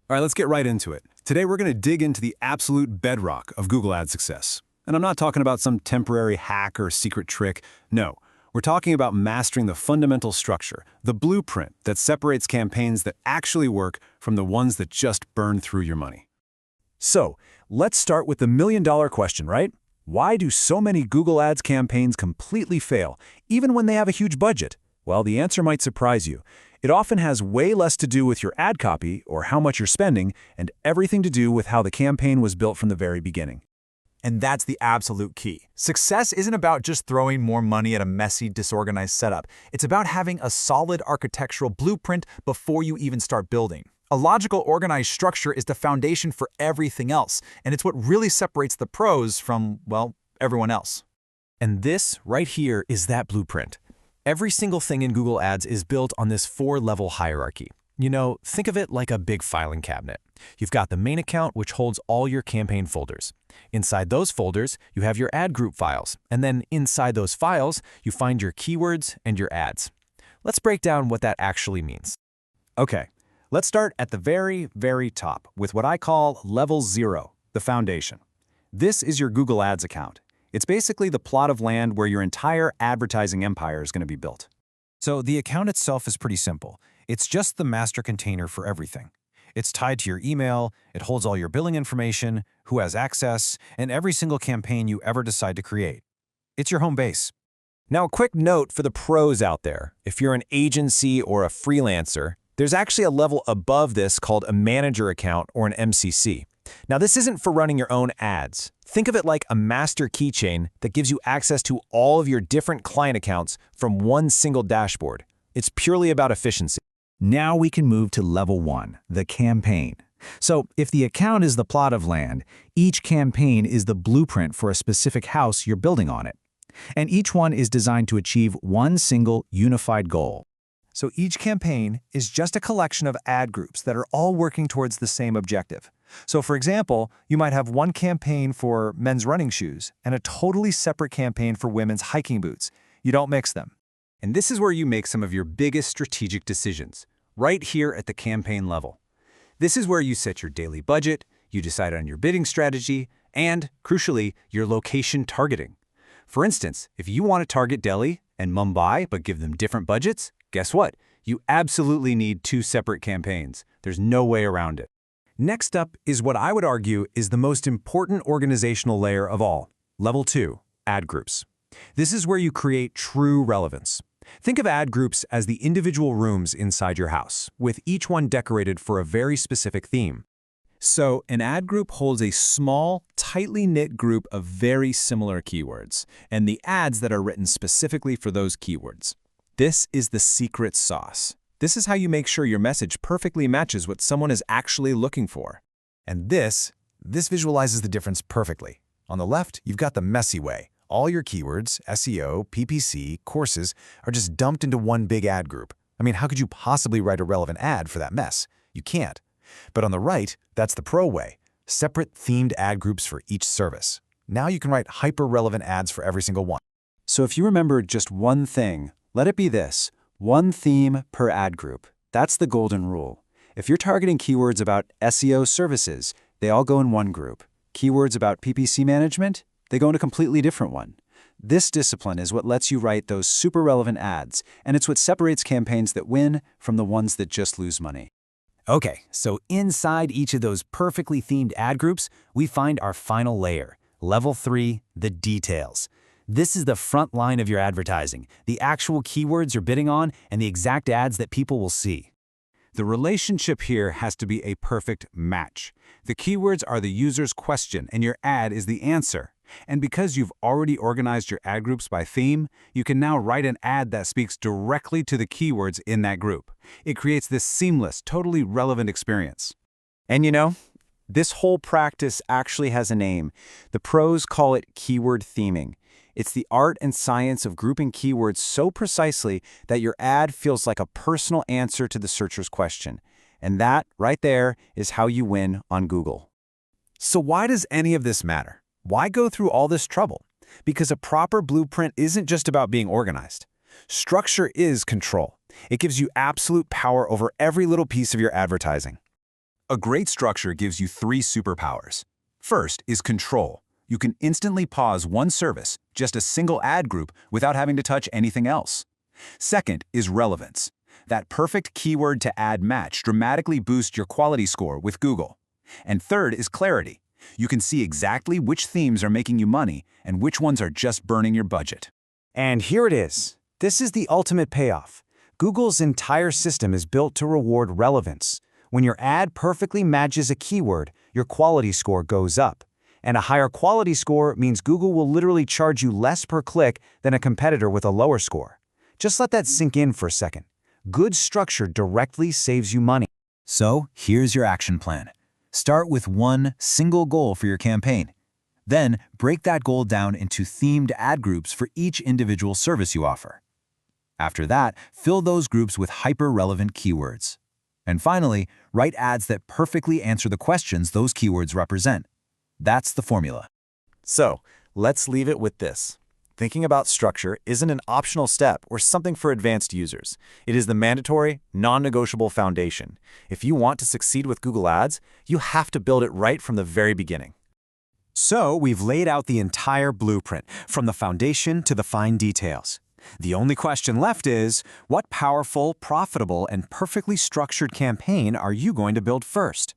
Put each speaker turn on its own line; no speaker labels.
All right, let's get right into it. Today we're going to dig into the absolute bedrock of Google Ads success. And I'm not talking about some temporary hack or secret trick. No, we're talking about mastering the fundamental structure, the blueprint that separates campaigns that actually work from the ones that just burn through your money.
So, let's start with the million-dollar question, right? Why do so many Google Ads campaigns completely fail, even when they have a huge budget? Well, the answer might surprise you. It often has way less to do with your ad copy or how much you're spending, and everything to do with how the campaign was built from the very beginning.
And that's the absolute key. Success isn't about just throwing more money at a messy, disorganized setup. It's about having a solid architectural blueprint before you even start building. A logical, organized structure is the foundation for everything else, and it's what really separates the pros from, well, everyone else.
And this right here is that blueprint. Every single thing in Google Ads is built on this 4-level hierarchy. You know, think of it like a big filing cabinet. You've got the main account, which holds all your campaign folders. Inside those folders, you have your ad group files, and then inside those files, you find your keywords and your ads. Let's break down what that actually means.
Okay, let's start at the very, very top with what I call level 0, the foundation. This is your Google Ads account. It's basically the plot of land where your entire advertising empire is going to be built.
So the account itself is pretty simple. It's just the master container for everything. It's tied to your email, it holds all your billing information, who has access, and every single campaign you ever decide to create. It's your home base.
Now, a quick note for the pros out there. If you're an agency or a freelancer, there's actually a level above this called a manager account or an MCC. Now, this isn't for running your own ads. Think of it like a master keychain that gives you access to all of your different client accounts from one single dashboard. It's purely about efficiency.
Now we can move to level 1, the campaign. So, if the account is the plot of land, each campaign is the blueprint for a specific house you're building on it. And each one is designed to achieve one single unified goal.
So each campaign is just a collection of ad groups that are all working towards the same objective. So for example, you might have one campaign for men's running shoes and a totally separate campaign for women's hiking boots. You don't mix them.
And this is where you make some of your biggest strategic decisions, right here at the campaign level. This is where you set your daily budget, you decide on your bidding strategy, and, crucially, your location targeting. For instance, if you want to target Delhi and Mumbai but give them different budgets, guess what? You absolutely need 2 separate campaigns. There's no way around it.
Next up is what I would argue is the most important organizational layer of all, level 2, ad groups. This is where you create true relevance. Think of ad groups as the individual rooms inside your house, with each one decorated for a very specific theme.
So, an ad group holds a small, tightly knit group of very similar keywords, and the ads that are written specifically for those keywords. This is the secret sauce. This is how you make sure your message perfectly matches what someone is actually looking for.
And this visualizes the difference perfectly. On the left, you've got the messy way. All your keywords, SEO, PPC, courses, are just dumped into one big ad group. I mean, how could you possibly write a relevant ad for that mess? You can't. But on the right, that's the pro way. Separate themed ad groups for each service. Now you can write hyper-relevant ads for every single one.
So if you remember just one thing, let it be this: one theme per ad group. That's the golden rule. If you're targeting keywords about SEO services, they all go in one group. Keywords about PPC management, they go in a completely different one. This discipline is what lets you write those super relevant ads, and it's what separates campaigns that win from the ones that just lose money.
Okay, so inside each of those perfectly themed ad groups, we find our final layer, level 3, the details. This is the front line of your advertising, the actual keywords you're bidding on, and the exact ads that people will see.
The relationship here has to be a perfect match. The keywords are the user's question, and your ad is the answer. And because you've already organized your ad groups by theme, you can now write an ad that speaks directly to the keywords in that group. It creates this seamless, totally relevant experience. And you know, this whole practice actually has a name. The pros call it keyword theming. It's the art and science of grouping keywords so precisely that your ad feels like a personal answer to the searcher's question. And that, right there, is how you win on Google.
So why does any of this matter? Why go through all this trouble? Because a proper blueprint isn't just about being organized. Structure is control. It gives you absolute power over every little piece of your advertising.
A great structure gives you 3 superpowers. First is control. You can instantly pause one service, just a single ad group, without having to touch anything else. Second is relevance. That perfect keyword to ad match dramatically boosts your quality score with Google. And third is clarity. You can see exactly which themes are making you money and which ones are just burning your budget.
And here it is. This is the ultimate payoff. Google's entire system is built to reward relevance. When your ad perfectly matches a keyword, your quality score goes up. And a higher quality score means Google will literally charge you less per click than a competitor with a lower score. Just let that sink in for a second. Good structure directly saves you money.
So, here's your action plan. Start with one single goal for your campaign. Then, break that goal down into themed ad groups for each individual service you offer. After that, fill those groups with hyper-relevant keywords. And finally, write ads that perfectly answer the questions those keywords represent. That's the formula.
So, let's leave it with this. Thinking about structure isn't an optional step or something for advanced users. It is the mandatory, non-negotiable foundation. If you want to succeed with Google Ads, you have to build it right from the very beginning.
So, we've laid out the entire blueprint, from the foundation to the fine details. The only question left is, what powerful, profitable, and perfectly structured campaign are you going to build first?